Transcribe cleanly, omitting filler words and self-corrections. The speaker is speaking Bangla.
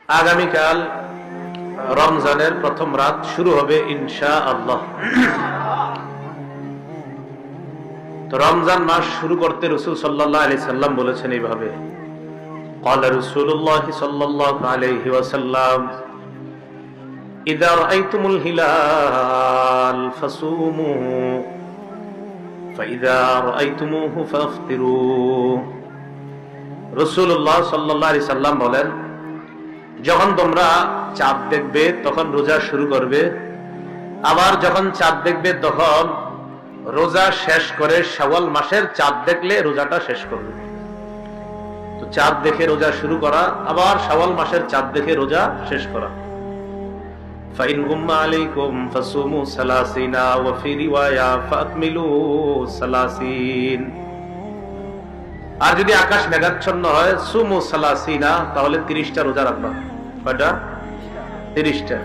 আগামীকাল রমজানের প্রথম রাত শুরু হবে ইনশাআল্লাহ। তো রমজান মাস শুরু করতে রাসূল সাল্লাল্লাহু আলাইহি সাল্লাম বলেছেন এইভাবে, قال رسول الله صلى الله عليه وسلم إذا رأيتم الهلال فصوموا فإذا رأيتموه فافطروا। রাসূলুল্লাহ সাল্লাল্লাহু আলাইহি সাল্লাম বলেন, যখন তোমরা চাঁদ দেখবে তখন রোজা শুরু করবে, আবার যখন চাঁদ দেখবে তখন রোজা শেষ করে শাওয়াল মাসের চাঁদ দেখলে রোজাটা শেষ করবে। তো চাঁদ দেখে রোজা শুরু করা, আবার শাওয়াল মাসের চাঁদ দেখে রোজা শেষ করা। ফাইন গুম্মা আলাইকুম ফাসুমু সালাসিনা ওয়া ফি রিওয়ায়া ফাকমিলু সালাসিন। আর যদি আকাশ মেঘাচ্ছন্ন হয় সুমু সালাসিনা, তাহলে 30টা রোজা রাখবা। কয়টা? 30টা।